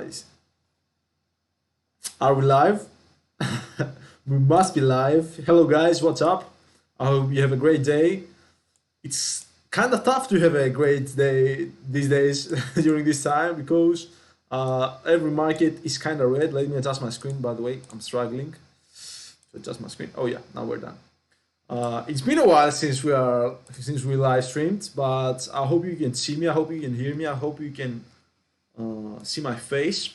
guys. Are we live? We must be live. Hello, guys. What's up? I hope you have a great day. It's kind of tough to have a great day these days during this time because every market is kind of red. Let me adjust my screen, by the way. I'm struggling to adjust my screen. Oh, yeah. Now we're done. It's been a while since we live streamed, but I hope you can see me. I hope you can hear me. I hope you can see my face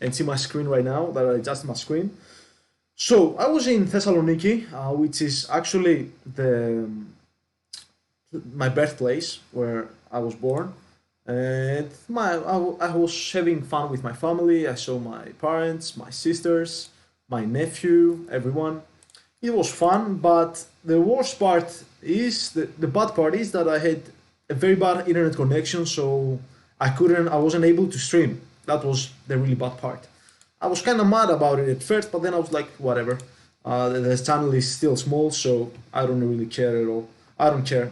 and see my screen right now that I adjust my screen. So I was in Thessaloniki, which is actually the my birthplace where I was born, and I was having fun with my family. I saw my parents, my sisters, my nephew, everyone. It was fun, but the worst part is the bad part is that I had a very bad internet connection, so I wasn't able to stream. That was the really bad part. I was kind of mad about it at first, but then I was like, whatever. The channel is still small, so I don't really care at all. I don't care.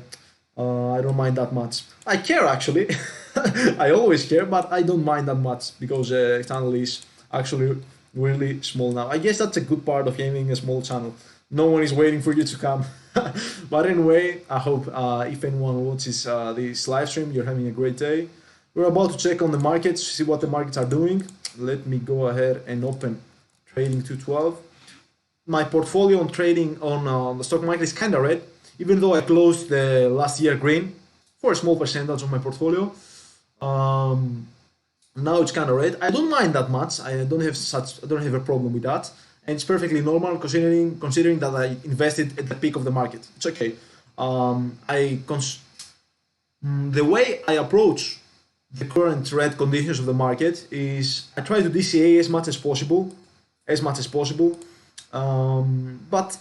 I don't mind that much. I care actually. I always care, but I don't mind that much because the channel is actually really small now. I guess that's a good part of having a small channel. No one is waiting for you to come. But anyway, I hope if anyone watches this live stream, you're having a great day. We're about to check on the markets, see what the markets are doing. Let me go ahead and open Trading 212. My portfolio on trading on the stock market is kind of red, even though I closed the last year green for a small percentage of my portfolio. Now it's kind of red. I don't mind that much. I don't have a problem with that, and it's perfectly normal considering that I invested at the peak of the market. It's okay. The way I approach the current red conditions of the market is I try to DCA as much as possible, but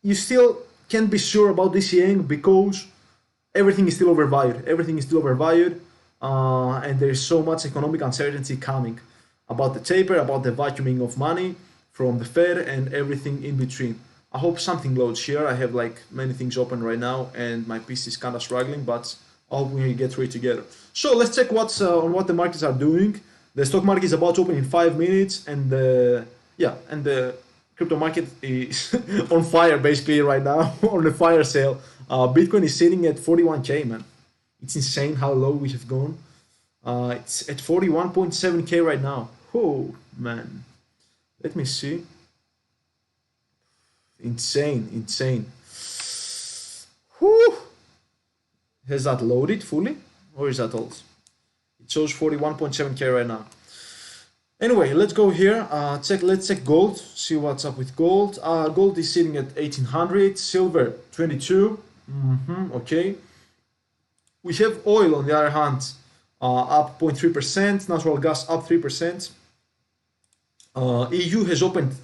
you still can't be sure about DCAing because everything is still overvalued. And there is so much economic uncertainty coming about the taper, about the vacuuming of money from the Fed, and everything in between. I hope something loads here. I have like many things open right now, and my PC is kind of struggling, but I hope we get through it together. So let's check what's on what the markets are doing. The stock market is about to open in 5 minutes, and the crypto market is on fire basically right now on the fire sale. Bitcoin is sitting at 41k, man. It's insane how low we have gone. It's at 41.7k right now. Oh man, let me see. Insane. Whew. Has that loaded fully, or is that old? It shows 41.7k right now. Anyway, let's go here. Let's check gold. See what's up with gold. Gold is sitting at 1800. Silver 22. Okay. We have oil on the other hand, up 0.3%. Natural gas up 3%. EU has opened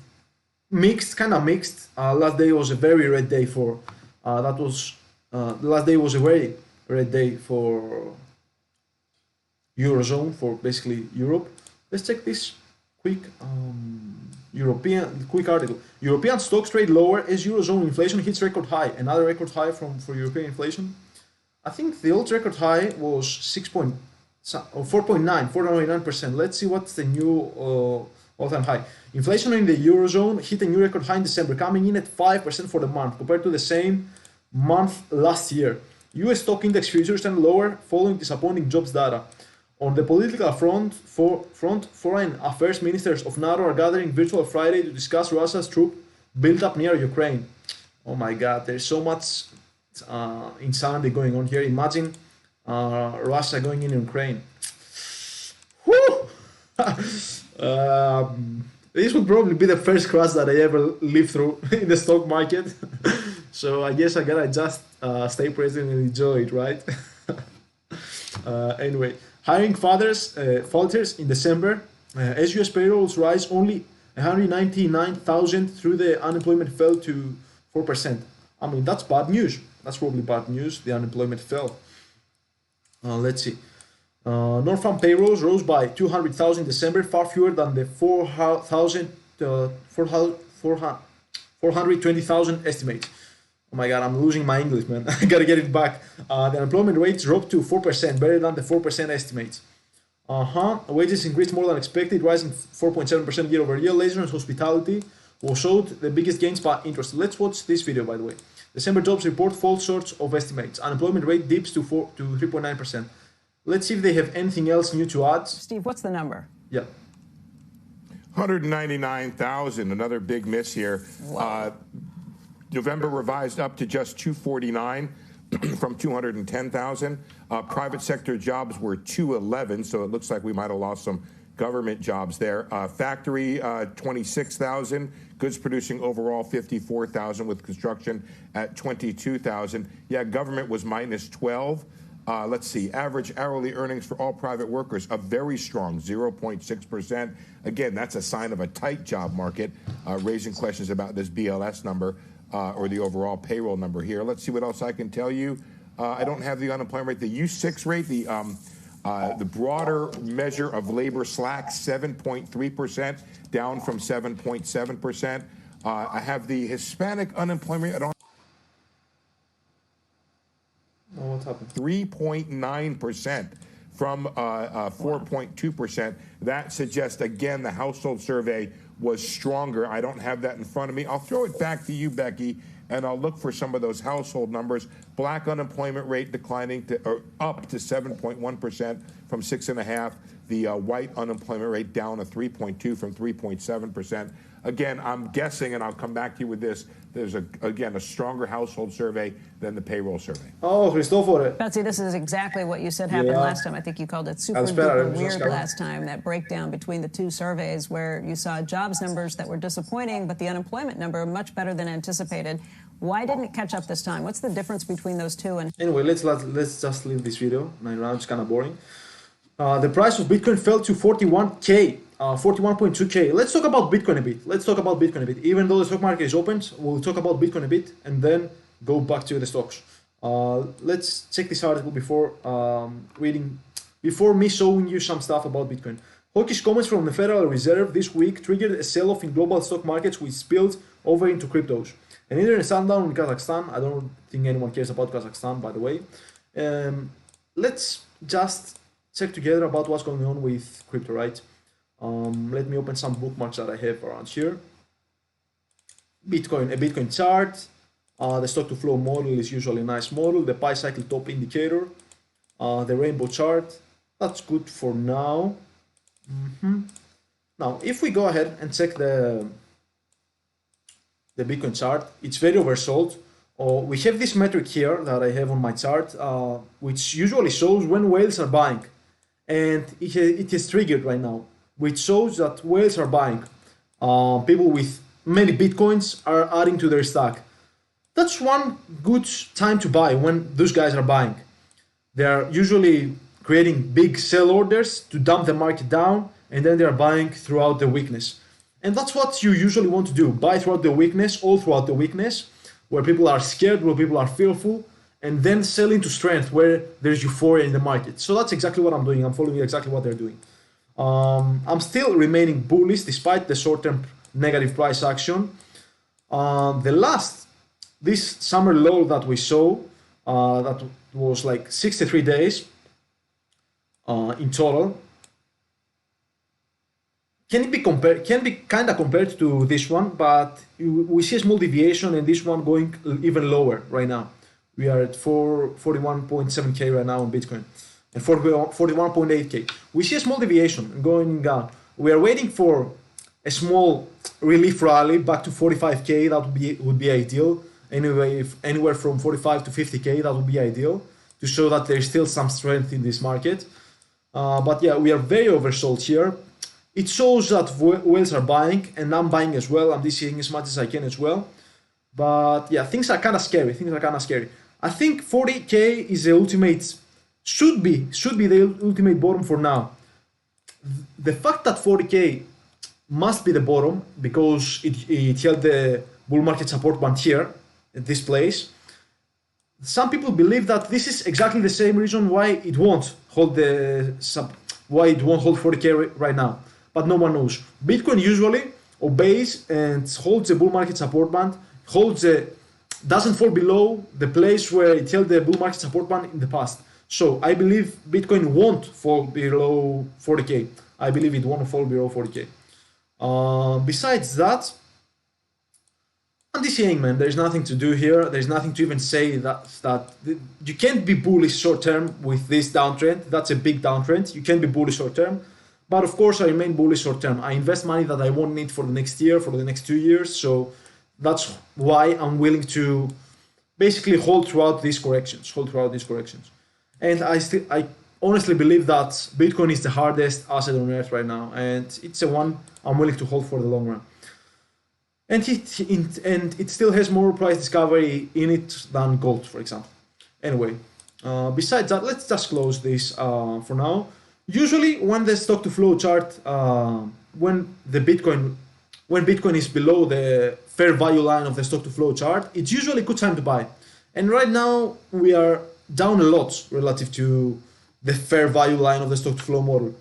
kind of mixed. Last day was a very red day for. The last day was a very red day for Eurozone, for basically Europe. Let's check this quick quick article. European stocks trade lower as Eurozone inflation hits record high. Another record high for European inflation. I think the old record high was 4.9%. Let's see what's the new all-time high. Inflation in the Eurozone hit a new record high in December, coming in at 5% for the month compared to the same month last year. US stock index futures turned lower following disappointing jobs data. On the political front, foreign affairs ministers of NATO are gathering virtual Friday to discuss Russia's troop build-up near Ukraine. Oh my God, there's so much insanity going on here. Imagine Russia going in Ukraine. Whew! This would probably be the first crash that I ever lived through in the stock market. So I guess I gotta just stay present and enjoy it, right? Anyway, hiring falters in December as US payrolls rise only 199,000 through the unemployment fell to 4%. I mean, that's bad news. That's probably bad news. The unemployment fell. Let's see. Non-farm payrolls rose by 200,000 in December, far fewer than the 420,000 estimate. Oh my God, I'm losing my English, man. I gotta get it back. The unemployment rate dropped to 4%, better than the 4% estimates. Wages increased more than expected, rising 4.7% year over year. Leisure and hospitality showed the biggest gains by interest. Let's watch this video, by the way. December jobs report falls short of estimates. Unemployment rate dips to 3.9%. Let's see if they have anything else new to add. Steve, what's the number? Yeah. 199,000, another big miss here. November revised up to just 249 from 210,000. Private sector jobs were 211, so it looks like we might have lost some government jobs there. Factory, 26,000. Goods producing overall, 54,000, with construction at 22,000. Yeah, government was minus 12. Let's see, average hourly earnings for all private workers, a very strong 0.6%. Again, that's a sign of a tight job market, raising questions about this BLS number or the overall payroll number here. Let's see what else I can tell you. I don't have the unemployment rate. The U6 rate, the broader measure of labor slack, 7.3%, down from 7.7%. I have the Hispanic unemployment rate. I don't. Oh, what's happened? 3.9% from 4.2%. That suggests, again, the household survey was stronger. I don't have that in front of me. I'll throw it back to you, Becky, and I'll look for some of those household numbers. Black unemployment rate declining to up to 7.1% from 6.5%. The white unemployment rate down to 3.2% from 3.7%. Again, I'm guessing, and I'll come back to you with this, there's, again, a stronger household survey than the payroll survey. Oh, Christopher. Betsy, this is exactly what you said happened last time. I think you called it super duper weird last time, that breakdown between the two surveys where you saw jobs numbers that were disappointing, but the unemployment number much better than anticipated. Why didn't it catch up this time? What's the difference between those two? And anyway, let's just leave this video. It's kind of boring. The price of Bitcoin fell to 41K. 41.2K. Let's talk about Bitcoin a bit. Even though the stock market is opened, we'll talk about Bitcoin a bit and then go back to the stocks. Let's check this article before before me showing you some stuff about Bitcoin. Hawkish comments from the Federal Reserve this week triggered a sell-off in global stock markets, which spilled over into cryptos. An internet shutdown in Kazakhstan. I don't think anyone cares about Kazakhstan, by the way. Let's just check together about what's going on with crypto, right? Let me open some bookmarks that I have around here. A Bitcoin chart. The stock to flow model is usually a nice model. The Pi cycle top indicator. The rainbow chart. That's good for now. Now, if we go ahead and check the Bitcoin chart, it's very oversold. We have this metric here that I have on my chart, which usually shows when whales are buying. And it is triggered right now, which shows that whales are buying. People with many Bitcoins are adding to their stack. That's one good time to buy when those guys are buying. They're usually creating big sell orders to dump the market down, and then they're buying throughout the weakness. And that's what you usually want to do. Buy throughout the weakness, all throughout the weakness, where people are scared, where people are fearful, and then sell into strength where there's euphoria in the market. So that's exactly what I'm doing. I'm following exactly what they're doing. I'm still remaining bullish despite the short-term negative price action. This summer low that we saw, that was like 63 days in total, can be kind of compared to this one, but we see a small deviation, and this one going even lower right now. We are at 41.7K right now on Bitcoin and 41.8K. We see a small deviation going down. We are waiting for a small relief rally back to 45K. That would be ideal. Anyway, if anywhere from 45 to 50K, that would be ideal to show that there's still some strength in this market. But yeah, we are very oversold here. It shows that whales are buying, and I'm buying as well. I'm DCing as much as I can as well. But yeah, things are kind of scary. I think 40K is the ultimate, should be the ultimate bottom for now. The fact that 40K must be the bottom because it held the bull market support band here at this place. Some people believe that this is exactly the same reason why it won't hold 40K right now, but no one knows. Bitcoin usually obeys and holds the bull market support band, doesn't fall below the place where it held the bull market support band in the past. So I believe Bitcoin won't fall below 40K. I believe it won't fall below 40K. Besides that, I'm DCAing, man. There's nothing to do here. There's nothing to even say that you can't be bullish short term with this downtrend. That's a big downtrend. You can't be bullish short term. But of course, I remain bullish short term. I invest money that I won't need for the next year, for the next 2 years. So that's why I'm willing to basically hold throughout these corrections. And I honestly believe that Bitcoin is the hardest asset on earth right now, and it's the one I'm willing to hold for the long run. And it still has more price discovery in it than gold, for example. Anyway, besides that, let's just close this for now. Usually, when the stock to flow chart, when Bitcoin is below the fair value line of the stock to flow chart, it's usually a good time to buy. And right now we are down a lot relative to the fair value line of the stock to flow model.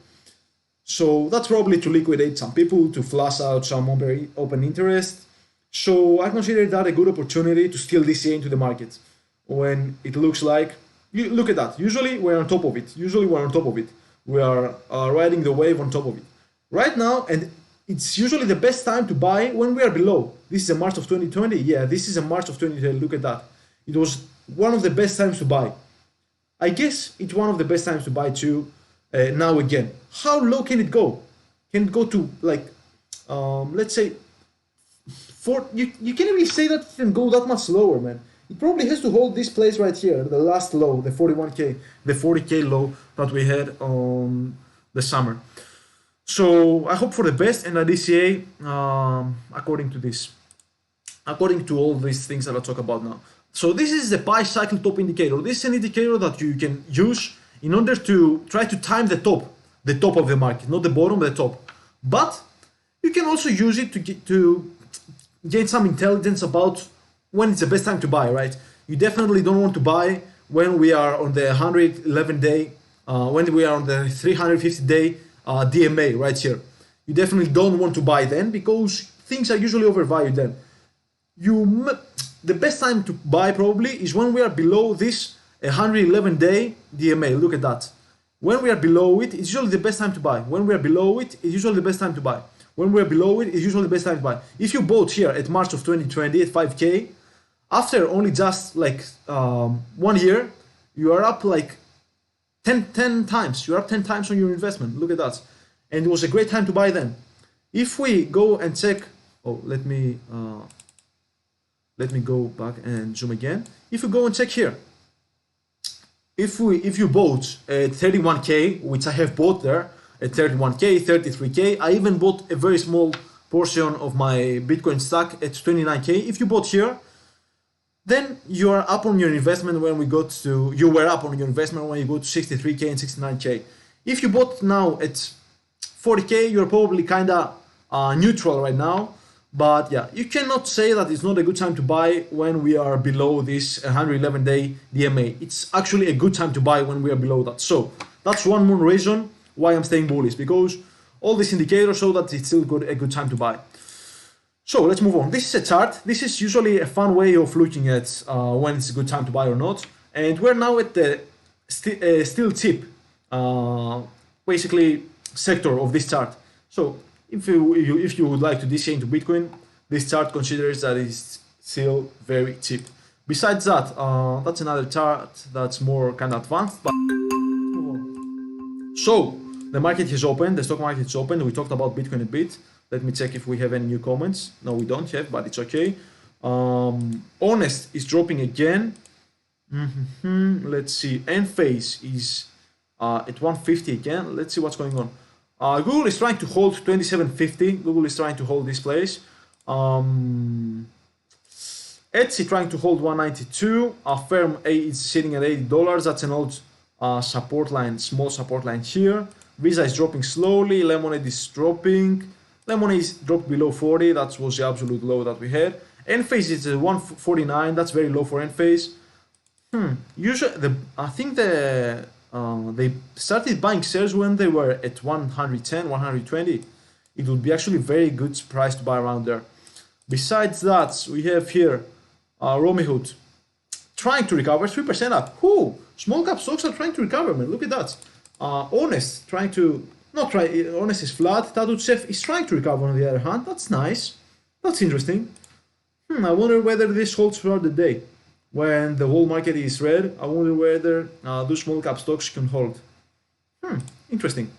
So that's probably to liquidate some people, to flush out some open interest. So I consider that a good opportunity to steal DCA into the market when it looks like, look at that. Usually we're on top of it. We are riding the wave on top of it. Right now, and it's usually the best time to buy when we are below. This is a March of 2020. Yeah, this is a March of 2020. Look at that. It was one of the best times to buy. I guess it's one of the best times to buy too. Now again, how low can it go? Can it go to like, let's say, you can't really say that it can go that much lower, man. It probably has to hold this place right here, the last low, the 41K, the 40K low that we had on the summer. So I hope for the best, and a DCA according to all these things that I'll talk about now. So this is the Pi cycle top indicator. This is an indicator that you can use in order to try to time the top of the market, not the bottom, but the top. But you can also use it to gain some intelligence about when it's the best time to buy, right? You definitely don't want to buy when we are on the 111 day, when we are on the 350 day DMA right here. You definitely don't want to buy then because things are usually overvalued then. The best time to buy probably is when we are below this 111 day DMA. Look at that. When we are below it, it's usually the best time to buy. When we are below it, it's usually the best time to buy. When we are below it, it's usually the best time to buy. If you bought here at March of 2020 at 5K, after only just like 1 year, you are up like 10 times. You're up 10 times on your investment. Look at that. And it was a great time to buy then. If we go and check, let me go back and zoom again. If you go and check here, if you bought at 31K, which I have bought there, at 31K, 33K, I even bought a very small portion of my Bitcoin stack at 29K. If you bought here, then you are up on your investment when you were up on your investment when you go to 63K and 69K. If you bought now at 40K, you're probably kinda neutral right now. But yeah, you cannot say that it's not a good time to buy when we are below this 111 day DMA. It's actually a good time to buy when we are below that. So that's one more reason why I'm staying bullish, because all these indicators show that it's still a good time to buy. So let's move on. This is a chart. This is usually a fun way of looking at when it's a good time to buy or not. And we're now at the still tip, basically sector of this chart. So if you would like to DCA into Bitcoin, this chart considers that it's still very cheap. Besides that, that's another chart that's more kind of advanced. But so the market has opened, the stock market is open. We talked about Bitcoin a bit. Let me check if we have any new comments. No, we don't have, but it's okay. Honest is dropping again. Let's see. Enphase is at 150 again. Let's see what's going on. Google is trying to hold 2750. Google is trying to hold this place. Etsy trying to hold 192. Affirm is sitting at $80. That's an old support line, small support line here. Visa is dropping slowly. Lemonade is dropping. Lemonade is dropped below 40. That was the absolute low that we had. Enphase is at 149. That's very low for Enphase. Usually, I think they started buying shares when they were at 110, 120. It would be actually very good price to buy around there. Besides that, we have here Robinhood trying to recover 3% up. Small cap stocks are trying to recover, man. Look at that. Honest trying to not try. Honest is flat. Tattooed Chef is trying to recover. On the other hand, that's nice. That's interesting. I wonder whether this holds throughout the day. When the whole market is red, I wonder whether those small cap stocks can hold. Interesting.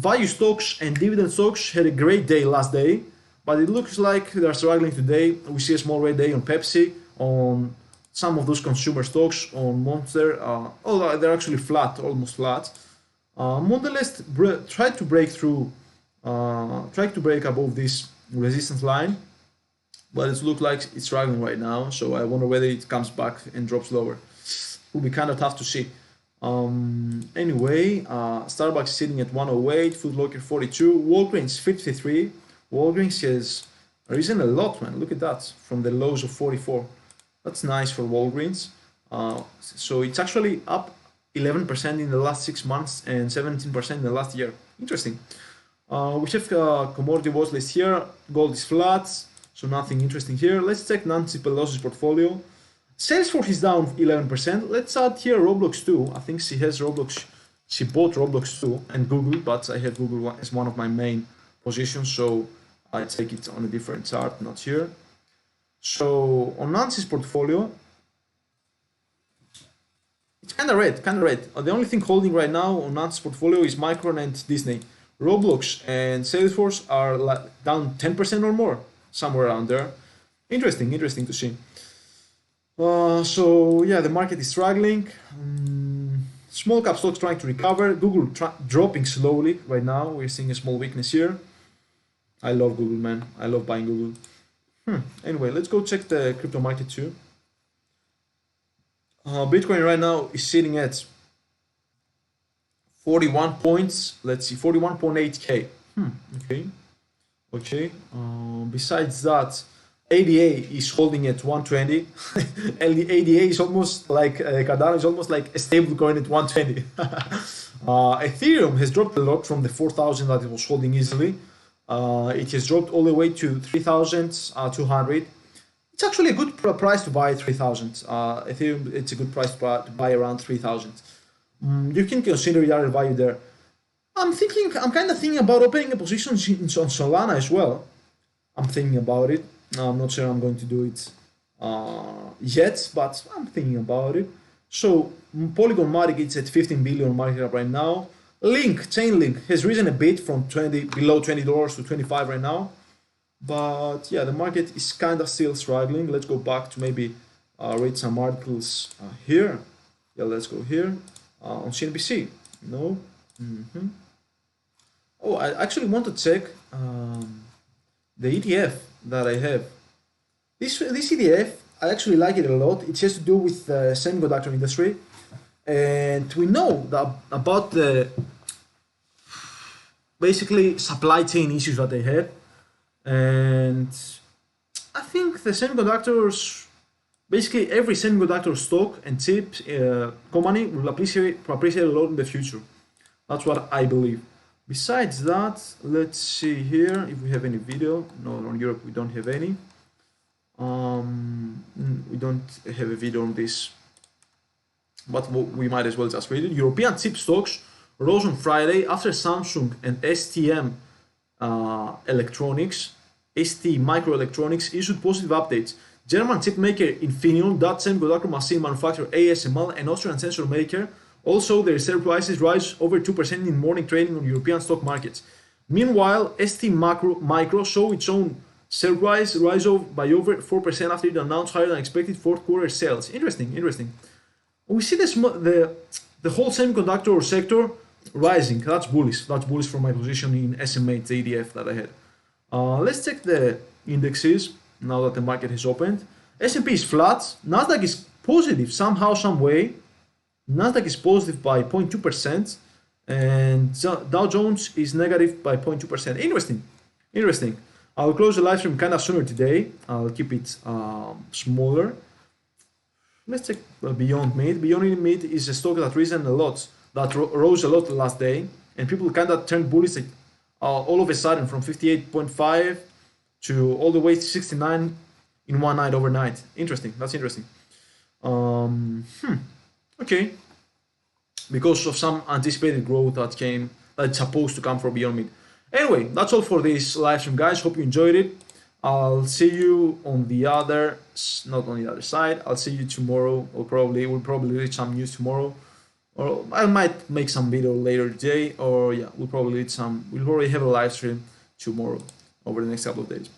Value stocks and dividend stocks had a great day last day, but it looks like they're struggling today. We see a small red day on Pepsi, on some of those consumer stocks, on Monster. Although they're actually flat, almost flat. Mondelez tried to break through, tried to break above this resistance line, but it looks like it's struggling right now. So I wonder whether it comes back and drops lower. Will be kind of tough to see. Anyway, Starbucks is sitting at 108, Foot Locker 42, Walgreens 53. Walgreens has risen a lot, man. Look at that, from the lows of 44. That's nice for Walgreens. So it's actually up 11% in the last 6 months and 17% in the last year. Interesting. We have commodity watch list here. Gold is flat, so nothing interesting here. Let's check Nancy Pelosi's portfolio. Salesforce is down 11%. Let's add here Roblox too. I think she has Roblox. She bought Roblox too and Google, but I have Google as one of my main positions, so I take it on a different chart, not here. So on Nancy's portfolio, it's kind of red, The only thing holding right now on Nancy's portfolio is Micron and Disney. Roblox and Salesforce are down 10% or more, somewhere around there. Interesting to see. So yeah, the market is struggling. Small cap stocks trying to recover. Google dropping slowly right now. We're seeing a small weakness here. I love Google, man. I love buying Google. Anyway, let's go check the crypto market too. Bitcoin right now is sitting at 41 points. Let's see, 41.8k. Okay. Besides that, ADA is holding at 120. ADA is almost like Cardano is almost like a stable coin at 120. Ethereum has dropped a lot from the 4,000 that it was holding easily. It has dropped all the way to 3,200. It's actually a good price to buy 3,000. Ethereum, it's a good price to buy around 3,000. You can consider your value there. I'm kind of thinking about opening a position on Solana as well. I'm thinking about it. I'm not sure I'm going to do it yet, but I'm thinking about it. So Polygon Matic, it's at 15 billion market cap right now. Chainlink has risen a bit from below $20 to 25 right now. But yeah, the market is kind of still struggling. Let's go back to maybe read some articles here. Yeah, let's go here on CNBC. No. Oh, I actually want to check the ETF that I have. This ETF, I actually like it a lot. It has to do with the semiconductor industry, and we know that about the basically supply chain issues that they have. And I think the semiconductors, basically every semiconductor stock and chip company will appreciate a lot in the future. That's what I believe. Besides that, let's see here if we have any video. No, on Europe we don't have any. We don't have a video on this, but we might as well just read it. European chip stocks rose on Friday after Samsung and ST Microelectronics issued positive updates. German chip maker Infineon, Dutch semiconductor machine manufacturer ASML, and Austrian sensor maker also their share prices rise over 2% in morning trading on European stock markets. Meanwhile, STMicro saw its own share price rise by over 4% after it announced higher than expected fourth quarter sales. Interesting. We see the whole semiconductor sector rising. That's bullish. That's bullish from my position in SMA ETF that I had. Let's check the indexes now that the market has opened. S&P is flat. Nasdaq is positive somehow, some way. Nasdaq is positive by 0.2%, and Dow Jones is negative by 0.2%. Interesting. I'll close the live stream kind of sooner today. I'll keep it smaller. Let's check Beyond Meat. Beyond Meat is a stock that risen a lot, that rose a lot the last day, and people kind of turned bullish all of a sudden from 58.5 to all the way to 69 in one night overnight. Interesting. That's interesting. Okay, because of some anticipated growth that's supposed to come from Beyond Meat. Anyway, that's all for this live stream, guys. Hope you enjoyed it. I'll see you on the other, not on the other side. I'll see you tomorrow, or we'll probably read some news tomorrow, or I might make some video later today, or yeah, we'll probably have a live stream tomorrow over the next couple of days.